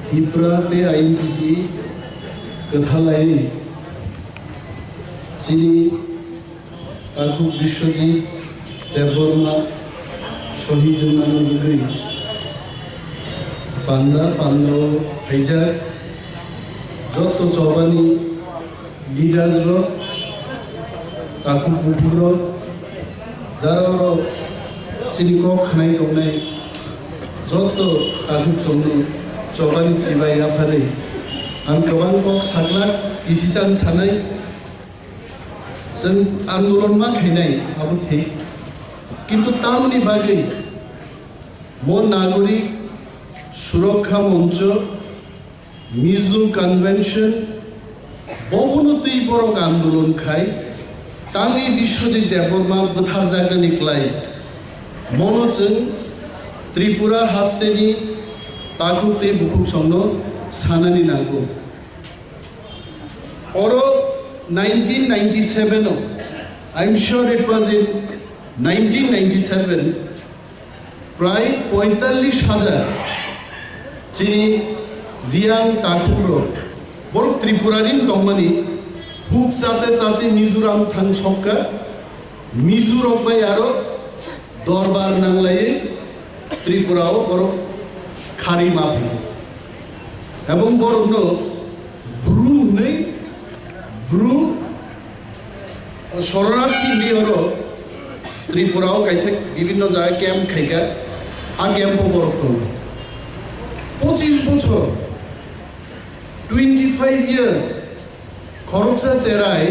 त्रिपुरा ते आईनपिटी कथालाई चीनी ताकु विश्वजीत देवबर्मा शहीद नानुगुरी पांडा पांडव खैजाक जत जवानी लीडर्स ताकु बुफुर जारा चीनी कक खानाय दंनाय जत ताकु समनि जवानी जिबाय आफारै आं गोबां कक साग्लाक गिसिसां सानाय जों आंदोलन मा खायनाय आबो थिक किन्तु तामनि बागै मन नागरिक सुरक्षा मंच मिजो कन्वेंशन बहुनो त्रिपुरक आंदोलन खाय तांनि विश्वजित देवबर्मा गोथार जायगानिफ्राय मनोजों त्रिपुरा हास्टेनि ताकुते बुकुक संनो सानानि नांगौ अरो 1997 I'm sure it was in 1997 प्राय 45,000 चीनी रियां ताकुरो बरक त्रिपुरानि दंमानि हुक चाते चाते मिजोराम थां सकका मिजोराम बाय आरो दरबार नांलायै त्रिपुराव बरक खारि माफि एवं बरकनो ब्रुनै ब्रु शरणार्थी लिहरो त्रिपुराव कैसे विभिन्न जायगा कैम्प खायगा आ कैम्प बरक दं 25 বছর 25 years खरकसा सेराय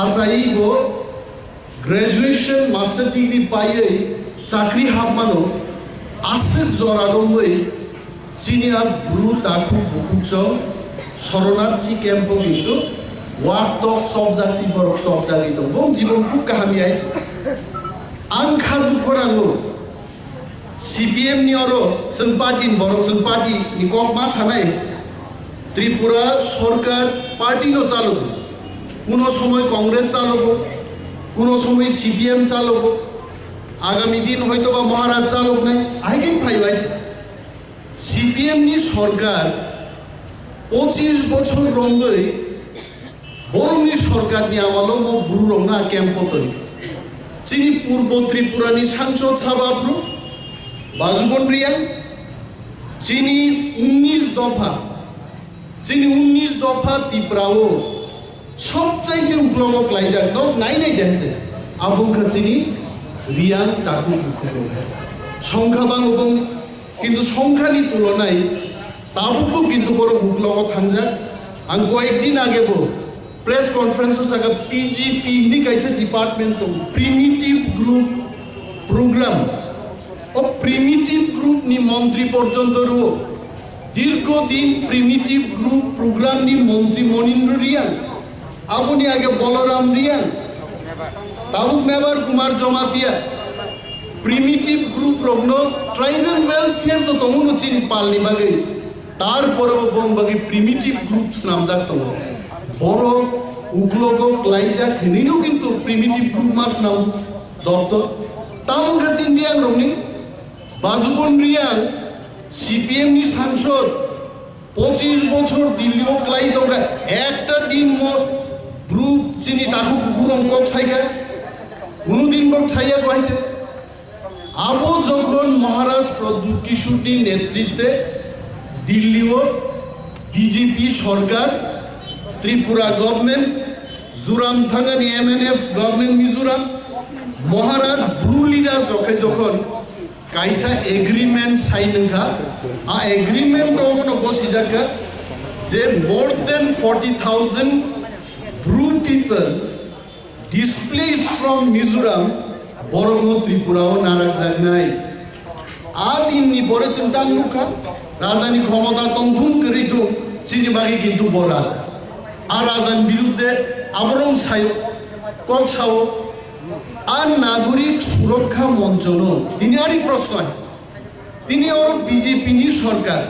आजाइबो ग्रेजुएशन मास्टर डिग्री पायै चाकरी हाबमानो आसक जरागमै चिनिया ब्रु ताकु बुकुचौ शरणार्थी कैम्प किन्तु वाक्तक सब जाति बरक सब जाति दं बं जीवनखौ काहानि आइ आं खादु खरांगो CPM नि अरो जों पार्टी बरक जों पार्टी नि कक मा सानाय त्रिपुरा सरकार पार्टी न चालको कोनो समय कांग्रेस चालको कोनो समय CPM चालको आगामी दिन হয়তোবা महाराज चालक নাই आइदिन फाइबाय CPM नि सरकार 25 বছর রঙ্গই বরংনি सरकारनि आमालो म ब्रुरokno केम्पतनि चिनी पूर्व त्रिपुरानि सांसद साबाफ्रु बाजुबन रियां चिनी 19 दफा चिनी 19 दफा त्रिपुराओ सबचाइते उग्लक लाइजाक न नायनाय जायছে आबुखा चिनी रियां ताकु बुकुरो संख्या बांगबं किन्तु संख्यानि तुलनाय ताबुकु किन्तु बड़ उग्लक थांजा आं कयेकदिन आगेबो प्रेस कन्फारेंस सागा PGP नि कैसे डिपार्टमेंट दं प्रिमिटिव ग्रुप प्रोग्राम और प्रिमिटिव ग्रुप नि मंत्री पर्यंत रो दीर्घदिन प्रिमिटिव ग्रुप प्रोग्राम नि मंत्री मनिन्द्र रियां आबुनि आगे बलराम रियां ताबुक member Kumar Jamatia primitive group रग्नो ट्राइबल वेलफेयर तो तमुनो चिनि पालनि बागै तार परबो बं बागै प्रिमिटिव ग्रुप्स नामजाक दं बरो उग्लगक लाइजाक हिनिनो किन्तु प्रिमिटिव ग्रुप मास नाम दत्त तामुखा चिनियां रंनि बाजुबन रियां CPM नि सांसद 25 বছর দিল্লিও ক্লাই দরা একটা দিন মোর গ্রুপ চিনি তাকু বুকুরং কক ছাইগা কোনদিন কক ছাইয়া কইতে আবো যখন মহারাজ প্রদ্যুৎ কিশোরনি নেতৃত্বে দিল্লিও বিজেপি সরকার त्रिपुरा गवर्नमेंट जुराम थांगानि MNF government Mizoram Maharaj Bru leader जखे जखन कायसा एग्रीमेंट साइनखा आ एग्रीमेंट दंनो गसिजाका जे मोर देन 40,000 ब्रु पीपल displaced from Mizoram बरंगो त्रिपुराओ नाराक जागनाय आ दिननि परे चिंता नुखा राजानि क्षमता तंथुम करितो चिनि बागै किन्तु बराज आ राजानि बिरुद्धे आबरं सायो कक साओ आ नागरिक सुरक्षा मंचनो दिनारि प्रश्न তিনি और बीजेपी नि सरकार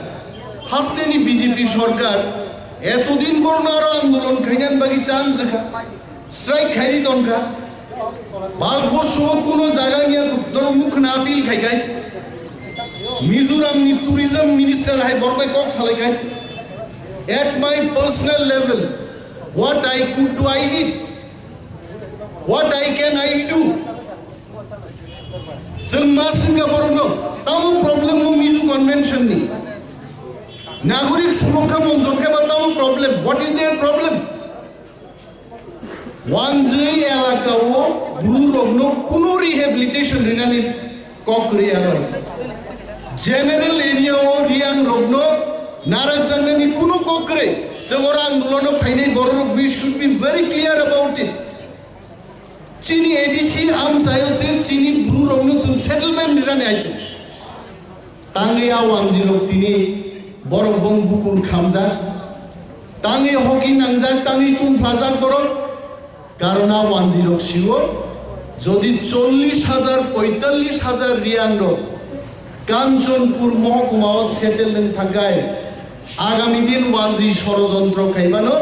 हास्तेनि बीजेपी सरकार एतदिन बरनो आरो आंदोलन खायनान बागै चान्स खा स्ट्राइक खायि दनखा भारतबर्ष कोनो जायगा गैया धर मुख ना appeal खायगाय Mizoram ni tourism minister hai borbai kok salai kai. At my personal level, what I could do I did. What I can I do. Jeng masinga borno, tamu problem mo Mizo convention ni. Nagorik surokha monjokhe ba tamu problem. What is their problem? Uanjui elakao Brurokno kuno rehabilitation rinani kokya aro. General area o Rwnai Narakjangani kuno kokre. Jengora andolono phainai borok we should be very clear about it. Chini ADC Amchaio se Chini Brurokno settlement rinani aito. Tangi Uanjui tini borok bong bukun khamja. Tangi hoki nangjak tangi tum plazak borok. কারণ Uanjui শিও যদি 40,000 45,000 রিয়াংর Kanchanpur মহকুমাও settlement থাকায় আগামী দিন Uanjui ষড়যন্ত্র খাইবানো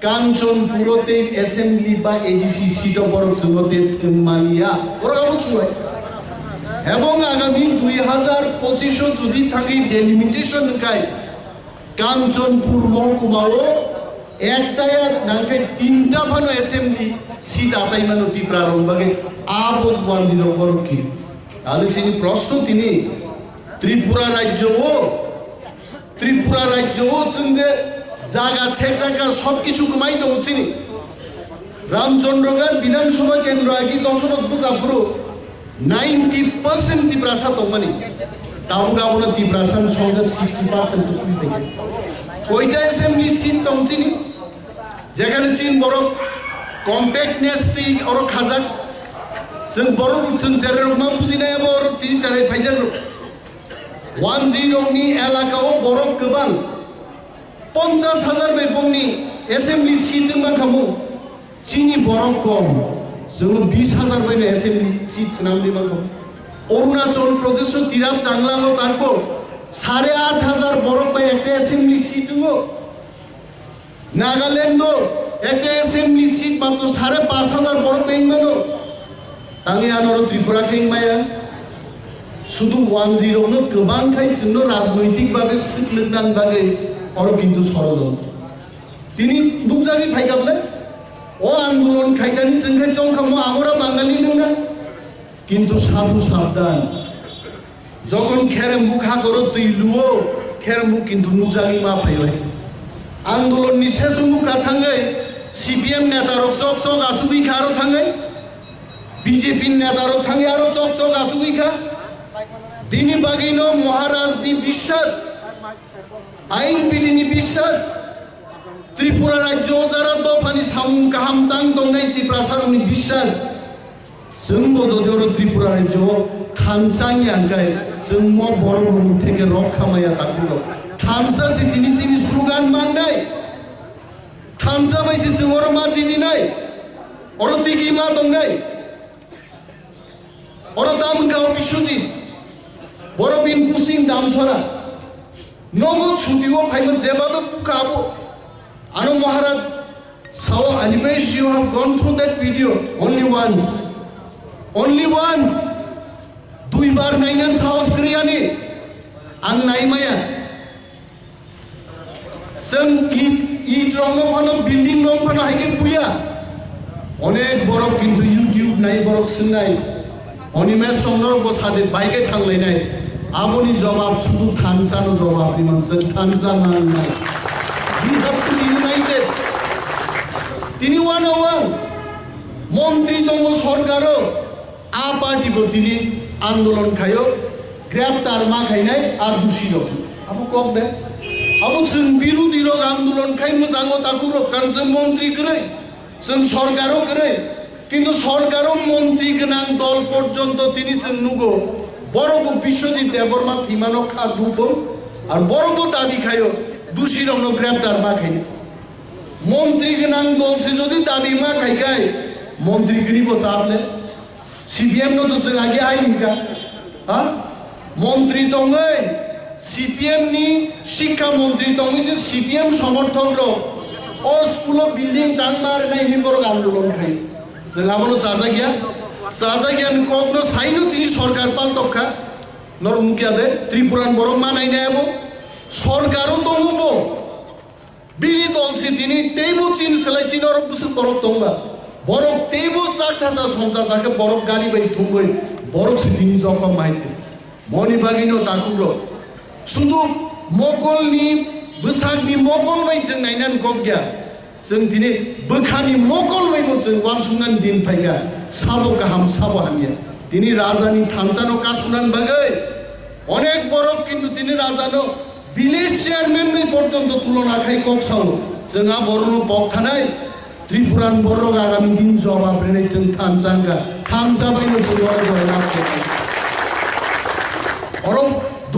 কাঞ্চনপুরতে assembly বা ADC seat বড় জগতে মানিয়া ওরা অবশ্যই এবং আগামী 2025 যদি থাকি ডেলিমিটেশন কাই কাঞ্চনপুর মহকুমাও একটা নাকি তিনটা ভালো অ্যাসেম্বলি সিট আসাই মানো ত্রিপুরা রংবাগে আবজ Uanjui বরকি তাহলে তিনি প্রশ্ন তিনি ত্রিপুরা রাজ্য ও সঙ্গে জায়গা সে জায়গা সবকিছু কমাই তো চিনি রামচন্দ্রগড় বিধানসভা কেন্দ্র আগে দশরথ বুঝাপুরো 90% ত্রিপুরা সাতমানি তাও গাবনা ত্রিপুরা সঙ্গে 60% থেকে কয়টা অ্যাসেম্বলি সিট তো চিনি যেখানে চীন বড় কম্প্যাক্টনেস তি আর খাজাক जों বড় जों जेराव मा बुजिनाया बर तिनि चारै फाइजान Uanjui नि एलाकायाव बरफ गोबां 50,000 मैगंनि एसेम्बली सिट माखामु चीनी बरफ कम जों 20,000 बायनो एसेम्बली सिट नामनि माखामु अरुणाचल प्रदेश तिराप चांगलांगो तांको 8,500 बरफ बाय একটা एसेम्बली सिट दङ नागालैंड একটা एसेम्बली सिट मात्र 5,500 बरफ बायनो तांगे आनर त्रिपुरा खेंमाया শুধু Uanjui गोबां खाय जोंनो राजनैतिक भाबे सिखलनान बागै और किन्तु षড়যন্ত্র তিনি দুজাগি ফাইগাবলে ও আন্দোলন খাইতানি जोंखाय জংখামো আমরা বাঙালি নঙ্গা কিন্তু সাধু সাবধান যখন খেরেমু খাগর তৈলুও খেরেমু কিন্তু নুজাগি মা ফাইবাই আন্দোলন नि सेसुमु खाथाङै সিপিএম নেতারক চক চক আসুবি খারো থাङै বিজেপি নেতারক থাङै আরো চক চক আসুবি খা দিনী বাগিনো মহারাজনি বিশ্বাস আইন পিলিনি বিশ্বাস ত্রিপুরা রাজ্য যারা দফানি সাউন কাহাম তাং দংনাই ত্রিপুরা সারুনি বিশ্বাস जोंबो যদিও ত্রিপুরা রাজ্য থানসাংই আনকাই जोंमो বড়বড় থেকে রক্ষামায়া তাকুলো থানসা যে তিনি তিনি স্লোগান মাননাই থানসা বাইছে जोंर मा দিদি নাই অরতিকি মা দংনাই অরদাম গাও বিশ্বজিৎ বড়বিন পুস্তিং দামছরা নগদ ছুটিও ফাইল যেভাবে বুকাবো আনো Maharaj so Animesh you have gone through that video only once দুইবার নাইনান সাহস করিয়ানি আং নাইমায়া जों ইট রং ফানো বিল্ডিং রং ফানো হাইকে পুয়া অনেক বড় কিন্তু ইউটিউব নাই বড় সিনাই অনিমেশ চন্দ্র বসাদে বাইকে থাংলাইনাই আবনি জবাব শুধু থানসানো জবাব নিমানছে থানসান নাই we have to be united তিনি ওয়ান মন্ত্রী দङ সরকারও আ পার্টিবো তিনি আন্দোলন খায়ো গ্রেফতার মা খাইনাই আর দোষী দङ আবু কম দে আবু जों বিরোধী রক আন্দোলন খাই মোজাङো তাকু রক কারণ जों মন্ত্রী করে जों সরকারও করে কিন্তু সরকারও মন্ত্রী গনাং দল পর্যন্ত তিনি जों নুগো বড়গো বিশ্বজিৎ দেববর্মা থিমানো খা দুপো আর বড়গো দাবি খায়ো দোষী রং গ্রেফতার মা খাই মন্ত্রী গনাং দল সে যদি দাবি মা খাইকাই মন্ত্রী গরিব চাপলে সিপিএম নো তো जों আগে আইনিকা হ্যাঁ মন্ত্রী দङै সিপিএম নি শিক্ষা মন্ত্রী দङै যে সিপিএম সমর্থক লোক ও স্কুল বিল্ডিং টাংমার নাই নিবর আন্দোলন খাই जों আবনো চাজা গিয়া কখনো সাইনো তিনি সরকার পাল তখা নরমুখিয়া দে ত্রিপুরান বরক মানাই নাইবো সরকারও দমবো বিনি দলছি তিনি তেইবো চিন সেলাই চিন অরব বুসু বরক দংবা বরক তেইবো চাক সাসা সংসা সাকে বরক গাড়ি বাই থুমবই বরক সি তিনি জখম মাইছে মনি বাগিনো তাকুলো শুধু মকলনি बैसागनि मकल बाय जों नायनानै kokya जों दिनै बोखानि मकल बायबो जों वानसुंनानै दिन फायगा साबो गाहाम साबो हामिया दिनै राजानि थानसानो कासुनान बागै अनेक बरफ किन्तु दिनै राजानो विलेज चेयारमैन नै पर्यन्त तुलना खाय kokसाव जोंहा बरनो बक्थानाय त्रिपुरान बरक आगामी दिन जवाब रेनै जों थानसांगा थानसाबायनो जों गयना अरब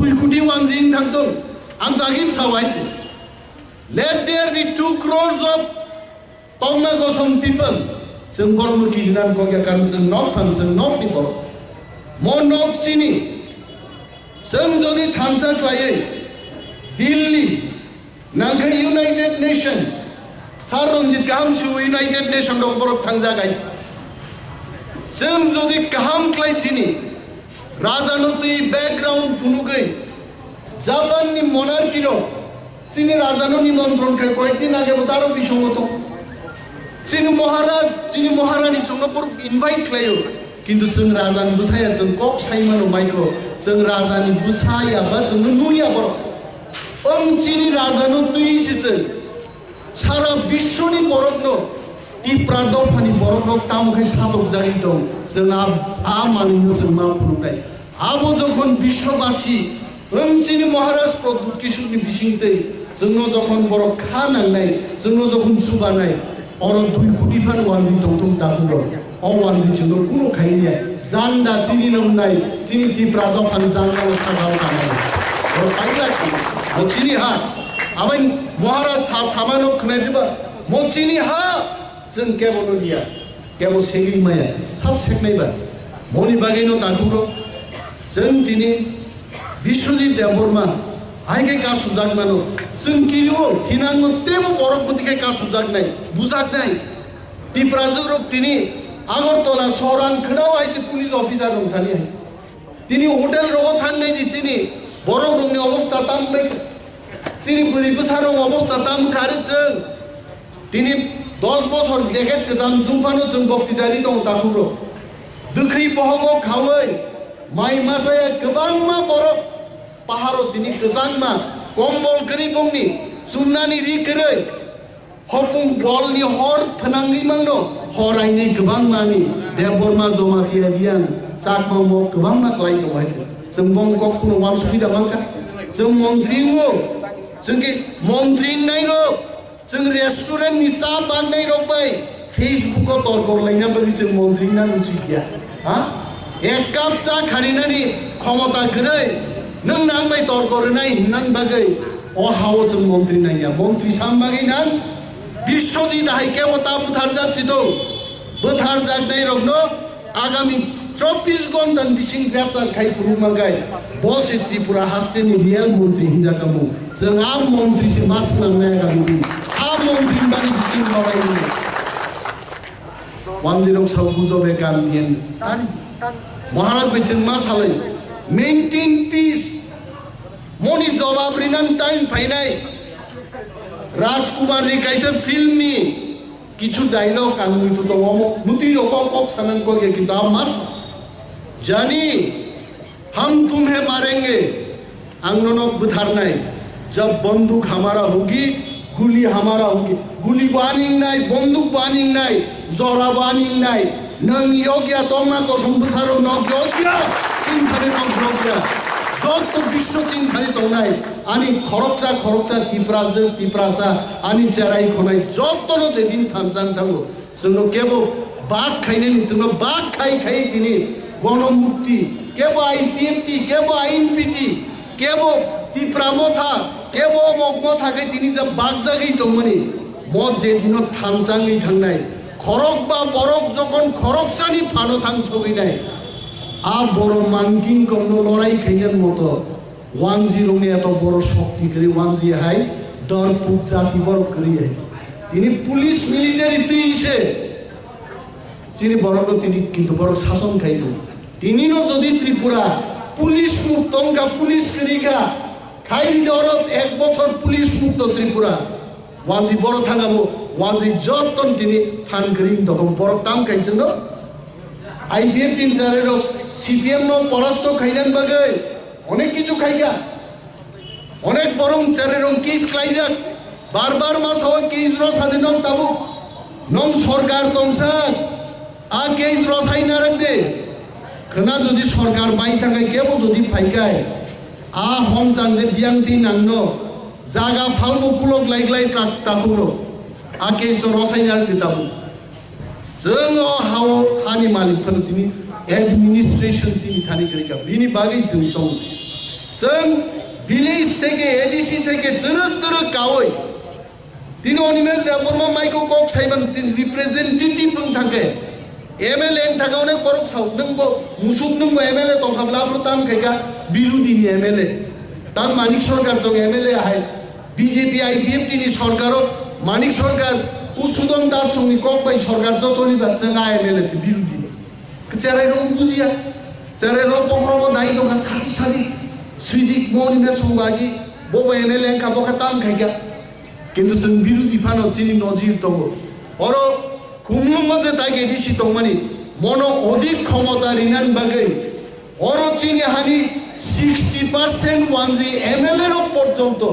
2 कोटी वानजिं थांदों आं दागिम सावायचे let there be 2 crores of Tongma Gosong people जों बरमुखि दिनान kokya kan जों नक फान जों नक people म नक चिनी जों जदि थानसा खायै दिल्ली नांखै यूनाइटेड नेशन सार रंजित गाहाम सु यूनाइटेड नेशन दं बरफ थांजा गाय जों जदि गाहाम क्लाय चिनी राजानो दै बैकग्राउंड फुनुगै जापान नि मोनार्की रो चीनी राजानो निमंत्रण खाय कयेकदिन आगे तारो बिसंगत चीनी महारानी संगपुर इनवाइट खायो किन्तु जों राजानि बुसाया जों कक साइमानो माइको जों राजानि बुसाया बा जों नुया बर चीनी राजानो तुइसिसो सारा विश्वनि बरकनो टिप्रा दफानि बरकनो तामखै सादक जाय दं जों आ मानिनो जों मा फुरुनाय आबो जखन विश्वबासी चीनी महाराज प्रदुत किशोरनि बिसिंते जोंनो जखन बरक खा नांनाय जोंनो जखन सुबानाय अर 2 कोटी फान वानजि दंथं दाखुरो अ वानजि जोंनो कुनो खायनिया जान्दा चीनी नंनाय चीनी टिप्रा दफान जांगाव थागाव थानाय अर पाइला ओ चीनी हा आबाय महाराज सामानो खनाय दिबा म चीनी हा जों केबल निया केबल सेगि माया सब सेकनायबा मनि बागैनो दाखुरो जों दिनै विश्वजित देवबर्मा आइके का सुजाक मानो जों कियो थिनांगो तेबो बरकपतिके का सुजाक नाय बुजाक नाय टिप्राजोरक तिनी आगरतला सहरान खोनाव आइसे पुलिस अफिसार दं थानि तिनी होटेल रगो थांनाय दिचिनि बरक रंनि अवस्था तामबाय तिनी बुरि बसारं अवस्था ताम खारे जों तिनी 10 बছর जैकेट गोजाम जुम्फानो जों बक्तिदारि दं दाखुरो दोखै बहगो खावै माइ मासाया गोबां मा बरफ पहाड़ो दिनै गोजांमा कम्बल गरिबंनि सुनानि रिकरै हपुं बलनि हर फोनांगि मांनो हरायनि गोबां मानि देवबर्मा जमातिया दियान चाकमा मक गोबां मा क्लाय दंहाय जों बंकक कुनो वान सुबिदा मांका जों मन्त्रिनो जोंनि मन्त्रि नायरो जों रेस्टुरेन्ट नि चा बांनाय रबाय फेसबुकआव तर्कर लायनाबो जों मन्त्रि ना नुसिया हा एक कप चा खारिनानि क्षमता गरै नों नांबाय तर्करनाय हिननान बागै अ हाव जों मन्त्रि नाया मन्त्रि सामबागै नान विश्वजित हाइके वता बुथार जाति दो बुथार जागनाय रगनो आगामी 24 घन्टान बिसिं ग्रेप्तार खाय फुरुमागाय बस त्रिपुरा हास्टेनि रियल मन्त्रि हिनजाकामु जों आ मन्त्रि से मास नांनाय गामि आ मन्त्रि बानि बिसिं लरायनि 10 साव बुजबे गामियन महाराज बिजों मा सालै मेंटेन पीस मनि जवाब रिनान टाइम फाइनाय राजकुमार रि काइसे फिल्मनि किछु डायलग आं नुथु दङ मुति रकम कक सानन को के किताब मास जानी हम तुम्हें मारेंगे आंगनो बुथारनाय जब बंदूक हमारा होगी गुली हमारा होगी गुली बानिंग नाय बंदूक बानिंग नाय जरा बानिंग नाय नों योग्य तंमा को संसारो न योग्य चिन्तानि न योग्य जत विश्व चिन्तानि दंनाय आनि खरकजा टिप्रासा आनि जेराय खनाय जतनो जेदिन थानजान थांगो जोंनो केबो बाग खायने नितनो बाग खाय दिनि गणमुक्ति केबो आईपीएफटी केबो आईएनपीटी केबो टिप्रामथा केबो मगमथा खाय दिनि जा बाग जागै दंमोनि म जेदिनो थानजाङै थांनाय खरक बा बरक जखन खरकसानि फानो थां सगैनाय आ बर मानकिं कमनो लड़ाई खैनन मतो वानजि रंनि एत बर शक्ति करी वानजि हाय दर पुक जाति बर करी है तिनी पुलिस मिलिटारी तुइसे तिनी बरको तिनी किन्तु बर शासन खाइदो तिनी न जदि त्रिपुरा পুলিশ মুক্ত অঙ্কা পুলিশ করিকা খাইরি দরত 1 বছর পুলিশ মুক্ত ত্রিপুরা ওয়ানজি বড় থাঙ্গাবো ওয়ানজি যতন তিনি থানগরিং দহম বড় তাম খাইছেন আইপিএফ তিন চারের সিপিএম ন পরাস্ত খাইনান বাগে অনেক কিছু খাইগা অনেক বরং চারের কেস খাইজাক বারবার মাস হওয়া কেস রসাদি নম তাবু নম সরকার তংসার আ কেস রসাই না রাখদে খানা যদি সরকার বাই থাকায় কেবল যদি ফাইকায় আ হম চাংজে বিয়াংতি নাংন জাগা ফালমু কুলক লাইগলাই তাকুনো आ केस रसायनार किताबु जों हाव हानि मालिकफोर दिनै एडमिनिस्ट्रेशन सिनि खानि करिका बिनि बागै जों विलेज থেকে एडीसी থেকে दर कावै दिन अनिमेस दाबरमा माइको कक साइबान दिन रिप्रेजेंटेटिभ बुं थाके एमएलए थाका अनेक बरक साव नंबो मुसुक नंबो एमएलए तंखाब्लाबो ताम खायगा बिरुदिनि एमएलए ताम मानिक सरकार जों एमएलए हाय बीजेपी आईपीएफ दिनि सरकारो मानिक सरकार उसूदन दास संनि ककबाय सरकार जतनि बातजों एमएलए से बिरुदि चेराय रं बुजिया चेराय रं पकरबो दाइ दं साथि साथि सुइदिक मनिने संबागि बबो एमएलए खाबो ताम खायगा किन्तु जों बिरुदि फानो चिनि नजिर दङ अरो खुमलुम जे तागे एडीसी दंमानि मनो अधिक क्षमता रिनान बागै अरो चिनि हानि 60% वानजि एमएलए रो पर्यन्त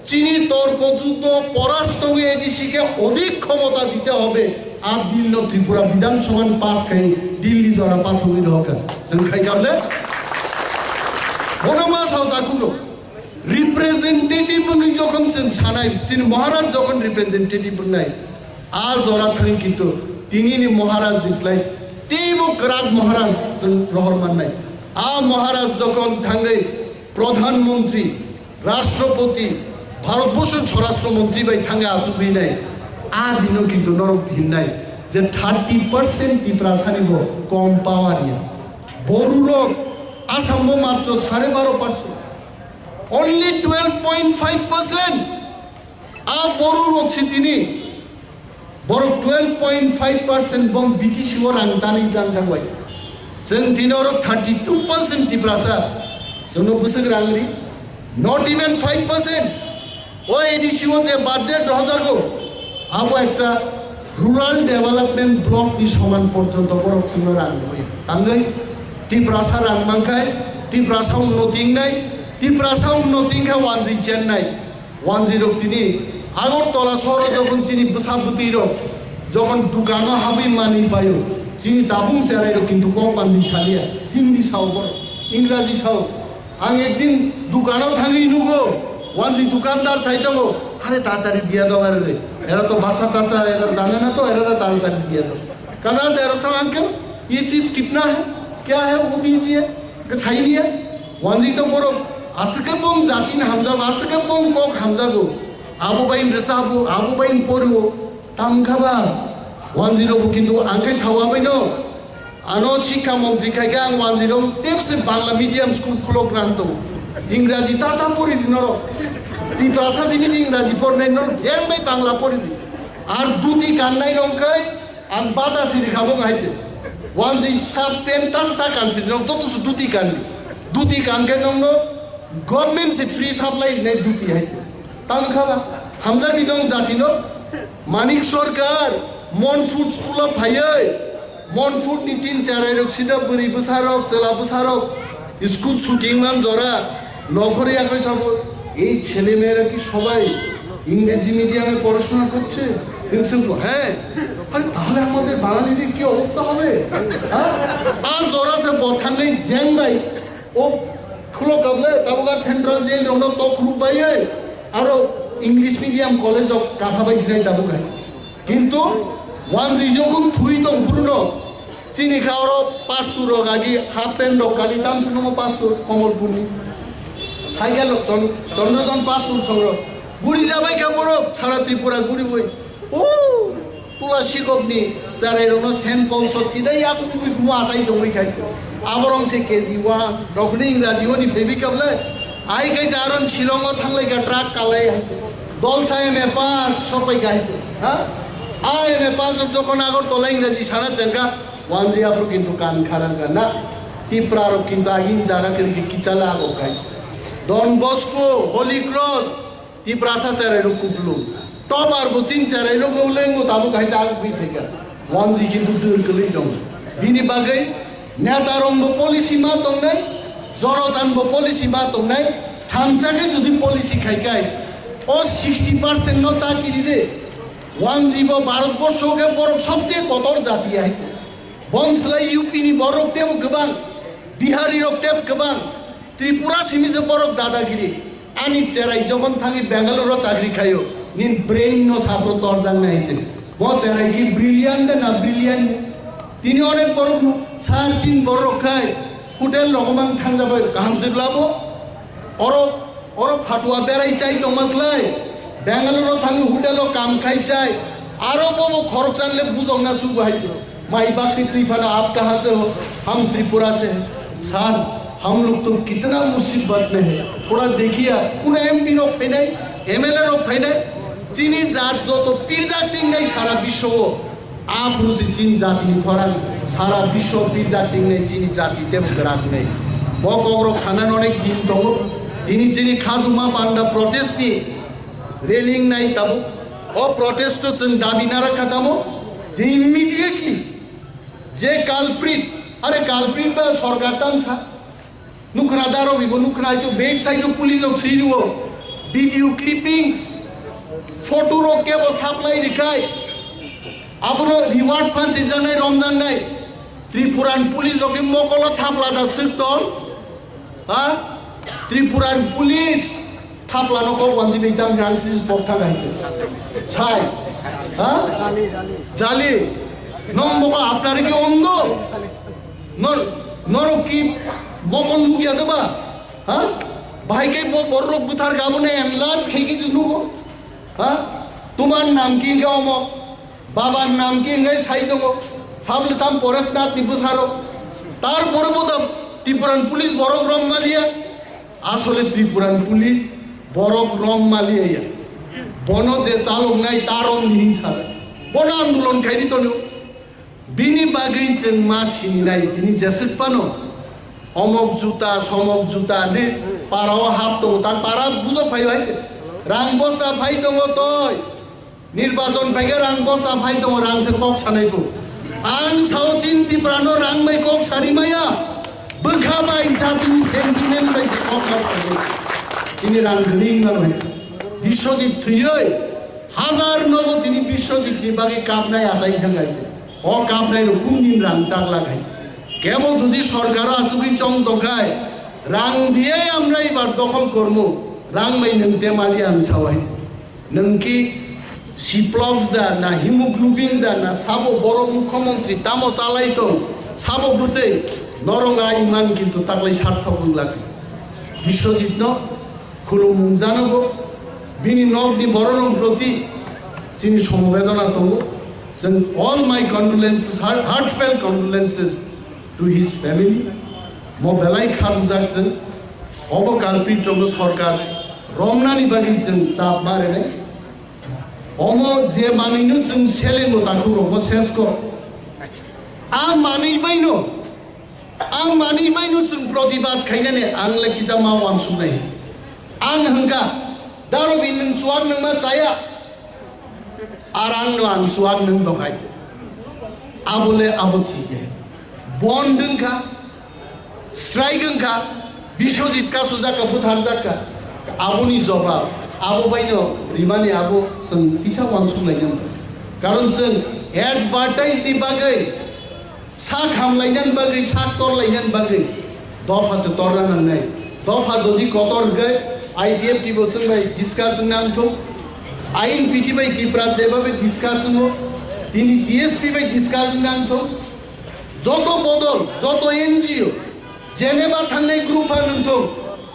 चीनी तर्क युद्ध परास्त हुए एडीसी के अधिक क्षमता दीते হবে आ बिल न त्रिपुरा विधानसभा पास खाई दिल्ली जरा पाठवी रहका जों खाई गाबले बनमा सावताकुलो रिप्रेजेंटेटिभ नि जखन जों सानाय चिन महाराज जखन रिप्रेजेंटेटिभ नाय आ जरा थांग किन्तु तिनिनि महाराज दिसलाय तेबो ग्राद महाराज जों रहरमान नाय आ महाराज जखन थांगै प्रधानमंत्री राष्ट्रपति भारतबर्ष स्वराष्ट्रमंत्री बाय थांगे आसुबिनाय आ दिनो किन्तु नरक भिन्नाय जे 30% टिप्रासानिबो कम पावारिया बरुरक आसामबो मात्र 12.5% ओनली 12.5% आ बरुरक सिटिनि बरक 12.5% बं बिटिसि व रांदानि गांगांबाय जों दिनरक 32% टिप्रासा जोंनो बोसोर रांनि नट इवन 5% ओ एडीसी जे बाजेट रजागो आबो एकटा रूरल डेवलपमेंट ब्लॉक नि समान पर्यन्त बरक जोंनो रांबाय तांगै टिप्रासा रांमांखाय टिप्रासा उन्नतिंनाय टिप्रासा उन्नतिंखा वानजि चेन्नाई वानजि रक्तिनि আগরতলা শহরে যখন চিনি বসাবতি র যখন দোকানো হাবি মানি পায়ো চিনি দাবুং চেরাইরো কিন্তু কপান্দি সালিয়া হিন্দি সাও বড় ইংরাজি সাও আং একদিন দোকানো থাঙি নুগো ওয়ানজি দোকানদার চাইতাগো আরে তাড়াতাড়ি দিয়া দাও রে এরা তো ভাষা তাষা এরা জানে না তো এরা তাড়াতাড়ি দিয়া দাও कहना चाह रहा था अंकल ये चीज कितना है क्या है वो दीजिए चाहिए वांजी तो बोलो आसके बोम जाती न हमजा आसके बोम कोक हमजा गो आबो बाइन रेसाबो आबो बाइन पोरु ताम खाबा वांजी रो किन्तु आंखे सावा बाइनो आनो शिक्षा मंत्री खायगा आं वांजी रो टेपसे बांग्ला मीडियम स्कूल खुलक नांतो इंग्राजी ताता परि दिनरो ती भाषा जिनि इंग्राजी पढ़नाय न जें बाय बांग्ला परि आर दुति गाननाय रंखाय आं बादा सिरि खाबो गायते वानजि सात पेन्टास ता कानसि रं तो दुति गाननि दुति गानके नंनो गवर्नमेंट से फ्री सप्लाई नै दुति हायते तांखाबा हमजा दिदं जातिनो मानिक सरकार मन फुड स्कूल फायै मन फुड नि चिन चाराय रक्सिदा बोरि बसारक चला बसारक स्कूल शुटिं मान जरा नखरे आकय साबो এই ছেলে মেয়েরা কি সবাই ইংরেজি মিডিয়ামে পড়াশোনা করছে ইনসেন্ট হ্যাঁ আরে তাহলে আমাদের বাঙালিদের কি অবস্থা হবে হ্যাঁ আর জরা সে বখান নেই জেং ভাই ও খুলো কাবলে তাবগা সেন্ট্রাল জেল রনো তো খুব ভাই আর ইংলিশ মিডিয়াম কলেজ অফ কাসাবাইস নাই তাবগা কিন্তু ওয়ান জি যখন থুই তো পুরনো চিনি খাওয়ার পাঁচতুর গাগি হাফ প্যান্ট কালি দাম শুনো পাঁচতুর কমলপুরনি সাইকেল চন্দ্রজন পাঁচতুর সংগ্রহ গুড়ি যাবাই কাপড় ছাড়া ত্রিপুরা গুড়ি বই ও তুলা শিকবনি যারা এরকম সেন্ট পলস সিধাই আকুন বুই কুমো আসাই দৌড়ি খাইতে আবরং সে কেজি ওয়া রখনি ইংরাজি ওনি বেবি কাবলে আই গাইছে আরন শিলং থাংলাই গা ট্রাক কালাই দল সাই এম এ পাস সবাই গাইছে হ্যাঁ আই এম এ পাস যখন আগরতলা ইংরাজি সারা চেঙ্গা ওয়ানজি আপু কিন্তু কান খারার গান না TRIPURA কিন্তু আগিন জায়গা করে কিচালা আগে Don Bosco Holy Cross TRIPURA সাসারে রুকুপলু টপ আর বুচিন চারে লোক লেঙ্গো তাবো গাই জাগ বি থেকে Uanjui কিন্তু দূরকলি দং বিনি বাগৈ নেতারংবো পলিসি মা দং নাই জনতানবো পলিসি মা দং নাই থামসাকে যদি পলিসি খাইকাই ও 60% নো তাকিরি দে Uanjui বো ভারতবর্ষকে বড় সবচেয়ে কতর জাতি আইছে বংশলাই ইউপি নি বড় তেম গোবাং বিহারি রক তেম গোবাং ত্রিপুরা সিমিজে বড় দাদাগিরি আনি চেরাই যখন থাকি বেঙ্গালুরু চাকরি খাইও নিন ব্রেন নো ছাত্র দরজান নাইছে ও চেরাই কি ব্রিলিয়ান্ট না ব্রিলিয়ান্ট তিনি অনেক বড় সার চিন বড় খাই হোটেল রকমাং থাংজাবে গাহাম যেগুলাবো অর ফাটুয়া বেড়াই চাই তোমাসলাই বেঙ্গালুরু থাকি হোটেলও কাম খাই চাই আরো বড় খরচ আনলে বুঝং না চুপ হাইছে माई बाकी तरीफाना आप कहाँ से हो हम त्रिपुरा से हैं सर हम लोग तो कितना मुसीबत में है थोड़ा देखिए पूरा MP रोक फैने MLA रोक फैने चीनी जात जो तो पीर जाती नहीं सारा विश्व हो आप रुचि चीन जाति नहीं खराब सारा विश्व पीर जाती नहीं चीनी जाति देव करात नहीं वो कोबरोक साना नॉनेक दिन तो दिनी चीनी खादुमा पांडा प्रोटेस्ट नहीं रेलिंग नहीं तब वो प्रोटेस्ट तो संग दाबी ना रखा था वो जे इमीडिएटली जे काल्प्रिट अरे काल्प्रिट बा सरकार तांसा नुकरा दारो बिबो नुकरा जो वेबसाइट तो पुलिस और सीरीओ वीडियो क्लिपिंग्स फोटो रोक के वो सप्लाई दिखाई अब रो रिवार्ड फंड सीजन नहीं रमजान नहीं त्रिपुरान पुलिस और के मोकलो थापला दा सिक्तोर हाँ त्रिपुरान पुलिस थापला नो को Uanjui बेटाम गांगसिस पक्था गाइছে ছাই हाँ जाली নম বকা আপনারে কি অন্ধ নর কি বকন লুকিয়া দেবা হ্যাঁ ভাইকে বড় বুথার গাবনে এমলাজ খেকি জুনু হ্যাঁ তোমার নাম কি গাও ম বাবার নাম কি নে ছাই দেব সাবলে তাম পরেশনাথ নিবসারো তারপরে বোধ ত্রিপুরান পুলিশ বড় গ্রাম মালিয়া আসলে ত্রিপুরান পুলিশ বড় গ্রাম মালিয়া বন যে চালক নাই তার অহিংসা বন আন্দোলন খাইনি তো बिनी बागै जों मा सिनाय दिनि जेसेक पानो अमक जुता दे पाराव हाफ दङ तार पारा बुझो फाइ हाइते रां बस्ता फाइ दङ तय निर्वाचन फाइगे रां बस्ता फाइ दङ रां से कक सानायबो आं साउचिन त्रिपुरानो रां मै कक सारिमाया बोखाबाय जातिनि सेन्टिमेन्ट बाय कक सानाय दिनि रां गलिं नालाय बिश्वजित थैयै हाजार नगो दिनि बिश्वजितनि बागै कापनाय आसाय थांगायছে ও কামনাই কোন দিন রাং চাগলা খাই কেবল যদি সরকার আজুকি চং দখায় রাং দিয়ে আমরা এবার দখল করব রাং মাই নংতে মালি আন সাওয়াই নংকি সিপ্লক্স দা না হিমোগ্লোবিন দা না সাবো বড় মুখ্যমন্ত্রী তামো চালাইতো সাবো বুতে নরঙ্গা ইমান কিন্তু তাকলাই সার্থক লাগে বিশ্বজিৎ ন খুলুম জানাবো বিনি নগদি বড়রং প্রতি যিনি সমবেদনা তঙ্গ So all my condolences, heartfelt condolences to his family. Mo belai Khayokjak जों obo kalprit jono sarkar romnani bagi जों chap mare nai omo je manino जों selengo taku romo sesko ang manaibaino जों प्रतिबाद खाइनाने ang lekija mawan sunai ang hangga daro bin nung suak nung ma saya आरांग नो आं सुआग नंग दखाइते आबोले आबो ठीक है बॉन्ड का स्ट्राइक का विश्वजित का सुजा का बुथार का आबोनी जवाब आबो बाइनो रिमानी आबो जों पिछा वानसुं लायगोन कारण जों एडभार्टाइज नि बागै सा खामलायनान बागै सा तरलायनान बागै दफासे तरनान नाय दफा जदि कतर गय आईटीएफ दिबोसों बाय डिस्काशन नांगौ आइन पीटी बाई त्रिपुरा जेबाबे डिस्काशन हो तिनी टीएसपी बाई डिस्काशन नांगौ जतो बदल जतो एनजीओ जेनेबा थांनाय ग्रुप आनंतो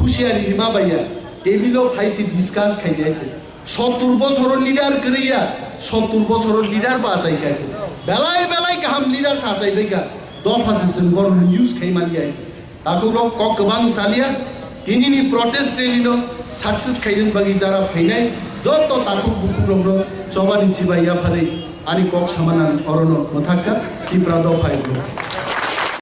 हुशियारि हिमा बाया टेबिलो खाइसे डिस्कास खाइयाचे 70 বছর লিডার করিয়া 70 বছর লিডার বাসাই খাইছে বেলায় গাহাম লিডার সাসাইবেকা দফাसे जों गर निउज खाइमालिया ताको लोग कक गोबां सालिया तिनिनि प्रोटेस्ट रेलिनो सक्सेस खाइजों बागि जारा फैनाय जत ताको बुकुरंग जबानि चिबाया फारि आनि कक सामानान अरन मथाका त्रिपुरा दफाय